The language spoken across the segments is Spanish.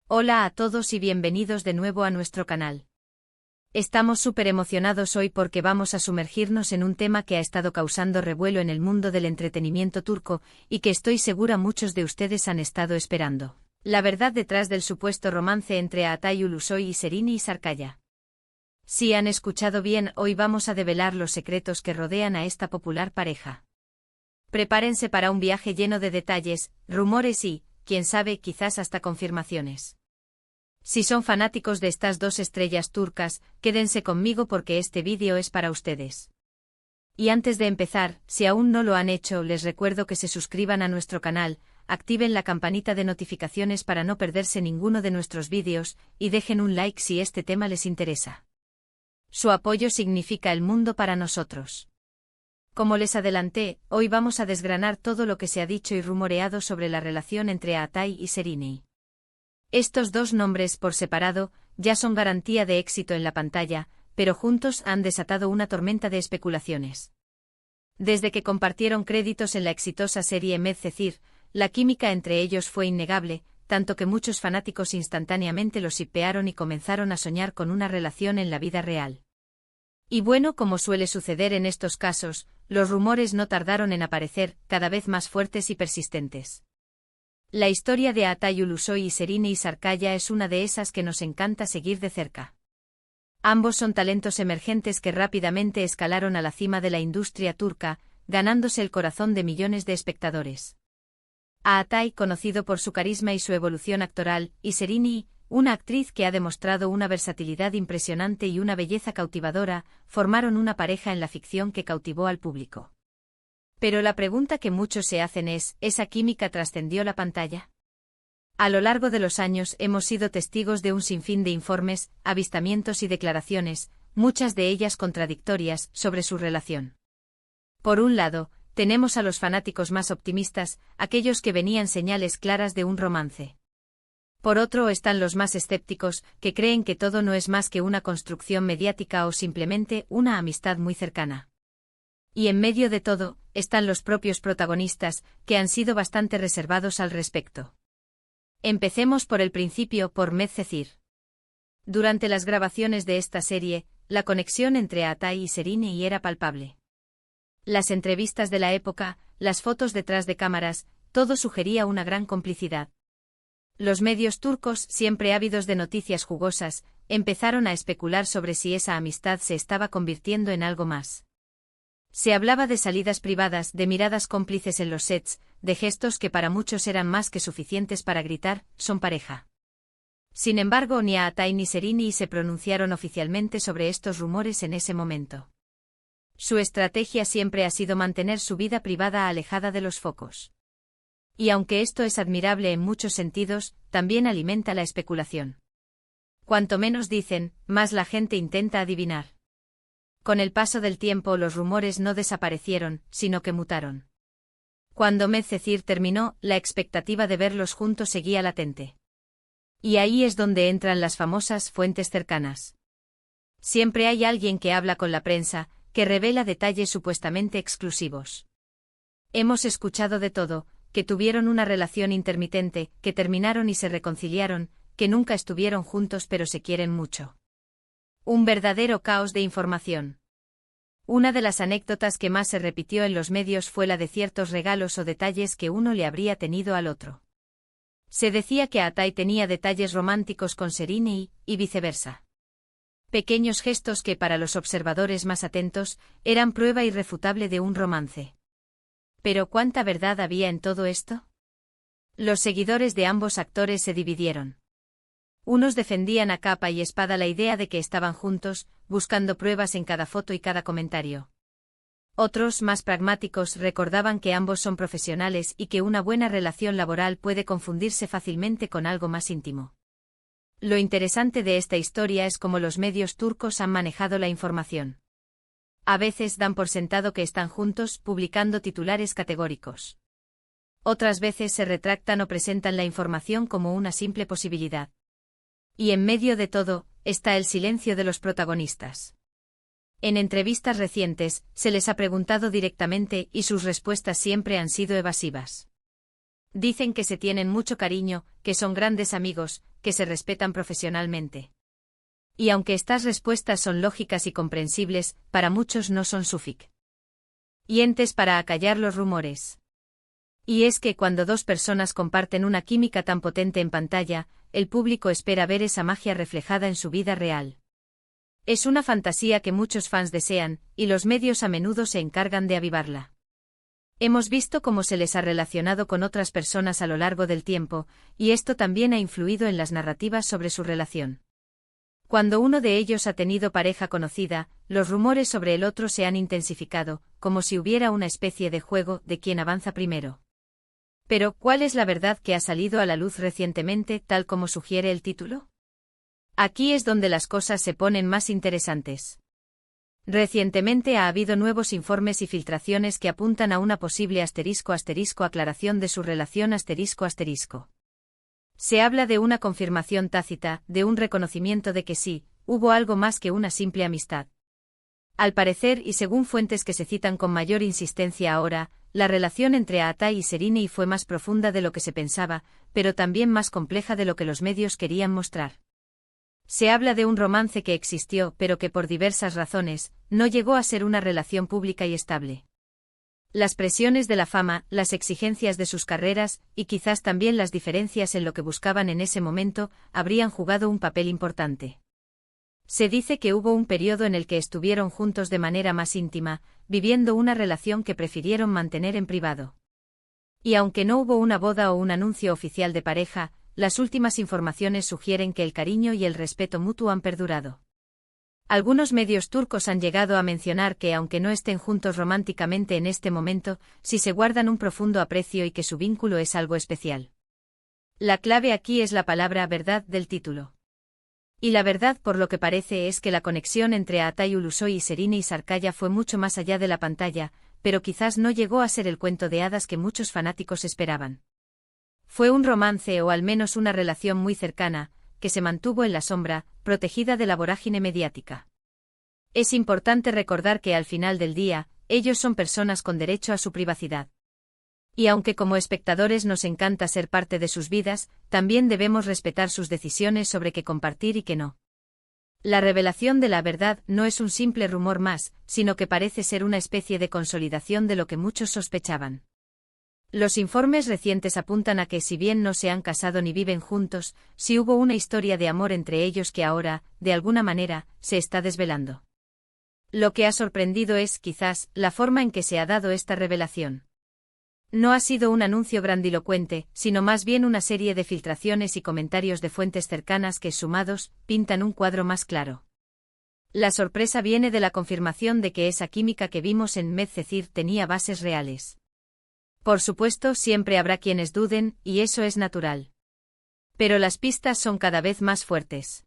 Hola a todos y bienvenidos de nuevo a nuestro canal. Estamos súper emocionados hoy porque vamos a sumergirnos en un tema que ha estado causando revuelo en el mundo del entretenimiento turco y que estoy segura muchos de ustedes han estado esperando. La verdad detrás del supuesto romance entre Atay Ulusoy y Serini Sarkaya. Si han escuchado bien, hoy vamos a develar los secretos que rodean a esta popular pareja. Prepárense para un viaje lleno de detalles, rumores y, quién sabe, quizás hasta confirmaciones. Si son fanáticos de estas dos estrellas turcas, quédense conmigo porque este vídeo es para ustedes. Y antes de empezar, si aún no lo han hecho, les recuerdo que se suscriban a nuestro canal, activen la campanita de notificaciones para no perderse ninguno de nuestros vídeos, y dejen un like si este tema les interesa. Su apoyo significa el mundo para nosotros. Como les adelanté, hoy vamos a desgranar todo lo que se ha dicho y rumoreado sobre la relación entre Atay y Serini. Estos dos nombres por separado ya son garantía de éxito en la pantalla, pero juntos han desatado una tormenta de especulaciones. Desde que compartieron créditos en la exitosa serie Medcezir, la química entre ellos fue innegable, tanto que muchos fanáticos instantáneamente los shippearon y comenzaron a soñar con una relación en la vida real. Y bueno, como suele suceder en estos casos, los rumores no tardaron en aparecer, cada vez más fuertes y persistentes. La historia de Atay Ulusoy y Serini Sarkaya es una de esas que nos encanta seguir de cerca. Ambos son talentos emergentes que rápidamente escalaron a la cima de la industria turca, ganándose el corazón de millones de espectadores. A Atay, conocido por su carisma y su evolución actoral, y Serini, una actriz que ha demostrado una versatilidad impresionante y una belleza cautivadora, formaron una pareja en la ficción que cautivó al público. Pero la pregunta que muchos se hacen es, ¿esa química trascendió la pantalla? A lo largo de los años hemos sido testigos de un sinfín de informes, avistamientos y declaraciones, muchas de ellas contradictorias, sobre su relación. Por un lado, tenemos a los fanáticos más optimistas, aquellos que venían señales claras de un romance. Por otro están los más escépticos, que creen que todo no es más que una construcción mediática o simplemente una amistad muy cercana. Y en medio de todo, están los propios protagonistas, que han sido bastante reservados al respecto. Empecemos por el principio, por Medcezir. Durante las grabaciones de esta serie, la conexión entre Atay y Serini era palpable. Las entrevistas de la época, las fotos detrás de cámaras, todo sugería una gran complicidad. Los medios turcos, siempre ávidos de noticias jugosas, empezaron a especular sobre si esa amistad se estaba convirtiendo en algo más. Se hablaba de salidas privadas, de miradas cómplices en los sets, de gestos que para muchos eran más que suficientes para gritar, son pareja. Sin embargo, ni Atay ni Serini se pronunciaron oficialmente sobre estos rumores en ese momento. Su estrategia siempre ha sido mantener su vida privada alejada de los focos. Y aunque esto es admirable en muchos sentidos, también alimenta la especulación. Cuanto menos dicen, más la gente intenta adivinar. Con el paso del tiempo los rumores no desaparecieron, sino que mutaron. Cuando Medcezir terminó, la expectativa de verlos juntos seguía latente. Y ahí es donde entran las famosas fuentes cercanas. Siempre hay alguien que habla con la prensa, que revela detalles supuestamente exclusivos. Hemos escuchado de todo, que tuvieron una relación intermitente, que terminaron y se reconciliaron, que nunca estuvieron juntos pero se quieren mucho. Un verdadero caos de información. Una de las anécdotas que más se repitió en los medios fue la de ciertos regalos o detalles que uno le habría tenido al otro. Se decía que Atay tenía detalles románticos con Serini y viceversa. Pequeños gestos que para los observadores más atentos eran prueba irrefutable de un romance. ¿Pero cuánta verdad había en todo esto? Los seguidores de ambos actores se dividieron. Unos defendían a capa y espada la idea de que estaban juntos, buscando pruebas en cada foto y cada comentario. Otros, más pragmáticos, recordaban que ambos son profesionales y que una buena relación laboral puede confundirse fácilmente con algo más íntimo. Lo interesante de esta historia es cómo los medios turcos han manejado la información. A veces dan por sentado que están juntos, publicando titulares categóricos. Otras veces se retractan o presentan la información como una simple posibilidad. Y en medio de todo, está el silencio de los protagonistas. En entrevistas recientes, se les ha preguntado directamente y sus respuestas siempre han sido evasivas. Dicen que se tienen mucho cariño, que son grandes amigos, que se respetan profesionalmente. Y aunque estas respuestas son lógicas y comprensibles, para muchos no son suficientes para acallar los rumores. Y es que cuando dos personas comparten una química tan potente en pantalla, el público espera ver esa magia reflejada en su vida real. Es una fantasía que muchos fans desean, y los medios a menudo se encargan de avivarla. Hemos visto cómo se les ha relacionado con otras personas a lo largo del tiempo, y esto también ha influido en las narrativas sobre su relación. Cuando uno de ellos ha tenido pareja conocida, los rumores sobre el otro se han intensificado, como si hubiera una especie de juego de quién avanza primero. Pero, ¿cuál es la verdad que ha salido a la luz recientemente, tal como sugiere el título? Aquí es donde las cosas se ponen más interesantes. Recientemente ha habido nuevos informes y filtraciones que apuntan a una posible aclaración de su relación ***. Se habla de una confirmación tácita, de un reconocimiento de que sí, hubo algo más que una simple amistad. Al parecer, y según fuentes que se citan con mayor insistencia ahora, la relación entre Atai y Serrini fue más profunda de lo que se pensaba, pero también más compleja de lo que los medios querían mostrar. Se habla de un romance que existió, pero que por diversas razones, no llegó a ser una relación pública y estable. Las presiones de la fama, las exigencias de sus carreras, y quizás también las diferencias en lo que buscaban en ese momento, habrían jugado un papel importante. Se dice que hubo un periodo en el que estuvieron juntos de manera más íntima, viviendo una relación que prefirieron mantener en privado. Y aunque no hubo una boda o un anuncio oficial de pareja, las últimas informaciones sugieren que el cariño y el respeto mutuo han perdurado. Algunos medios turcos han llegado a mencionar que aunque no estén juntos románticamente en este momento, sí se guardan un profundo aprecio y que su vínculo es algo especial. La clave aquí es la palabra verdad del título. Y la verdad, por lo que parece, es que la conexión entre Atay Ulusoy y Serrini Sarkaya fue mucho más allá de la pantalla, pero quizás no llegó a ser el cuento de hadas que muchos fanáticos esperaban. Fue un romance o al menos una relación muy cercana, que se mantuvo en la sombra, protegida de la vorágine mediática. Es importante recordar que al final del día, ellos son personas con derecho a su privacidad. Y aunque como espectadores nos encanta ser parte de sus vidas, también debemos respetar sus decisiones sobre qué compartir y qué no. La revelación de la verdad no es un simple rumor más, sino que parece ser una especie de consolidación de lo que muchos sospechaban. Los informes recientes apuntan a que si bien no se han casado ni viven juntos, sí hubo una historia de amor entre ellos que ahora, de alguna manera, se está desvelando. Lo que ha sorprendido es, quizás, la forma en que se ha dado esta revelación. No ha sido un anuncio grandilocuente, sino más bien una serie de filtraciones y comentarios de fuentes cercanas que, sumados, pintan un cuadro más claro. La sorpresa viene de la confirmación de que esa química que vimos en Medcezir tenía bases reales. Por supuesto, siempre habrá quienes duden, y eso es natural. Pero las pistas son cada vez más fuertes.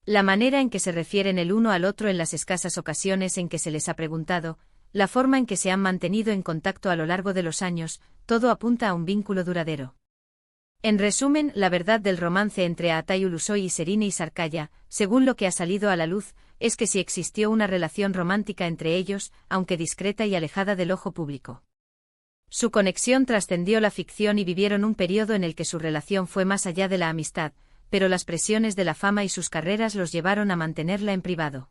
La manera en que se refieren el uno al otro en las escasas ocasiones en que se les ha preguntado, la forma en que se han mantenido en contacto a lo largo de los años, todo apunta a un vínculo duradero. En resumen, la verdad del romance entre Atay Ulusoy y Serrini Sarkaya, según lo que ha salido a la luz, es que sí existió una relación romántica entre ellos, aunque discreta y alejada del ojo público. Su conexión trascendió la ficción y vivieron un periodo en el que su relación fue más allá de la amistad, pero las presiones de la fama y sus carreras los llevaron a mantenerla en privado.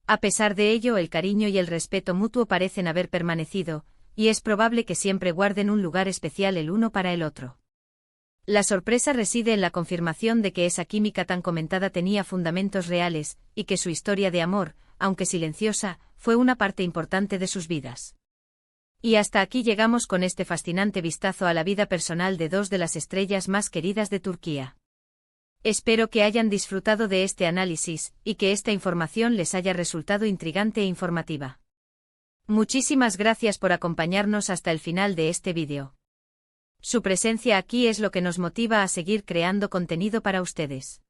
A pesar de ello, el cariño y el respeto mutuo parecen haber permanecido, y es probable que siempre guarden un lugar especial el uno para el otro. La sorpresa reside en la confirmación de que esa química tan comentada tenía fundamentos reales, y que su historia de amor, aunque silenciosa, fue una parte importante de sus vidas. Y hasta aquí llegamos con este fascinante vistazo a la vida personal de dos de las estrellas más queridas de Turquía. Espero que hayan disfrutado de este análisis, y que esta información les haya resultado intrigante e informativa. Muchísimas gracias por acompañarnos hasta el final de este vídeo. Su presencia aquí es lo que nos motiva a seguir creando contenido para ustedes.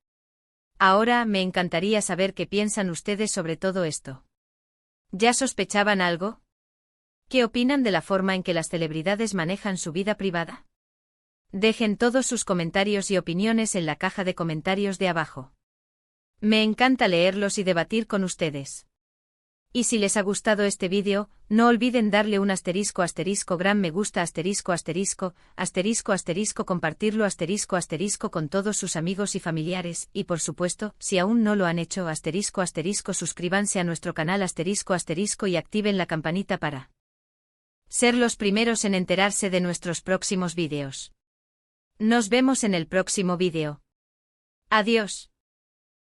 Ahora me encantaría saber qué piensan ustedes sobre todo esto. ¿Ya sospechaban algo? ¿Qué opinan de la forma en que las celebridades manejan su vida privada? Dejen todos sus comentarios y opiniones en la caja de comentarios de abajo. Me encanta leerlos y debatir con ustedes. Y si les ha gustado este vídeo, no olviden darle un asterisco gran me gusta compartirlo con todos sus amigos y familiares, y por supuesto, si aún no lo han hecho suscríbanse a nuestro canal y activen la campanita para ser los primeros en enterarse de nuestros próximos vídeos. Nos vemos en el próximo vídeo. Adiós.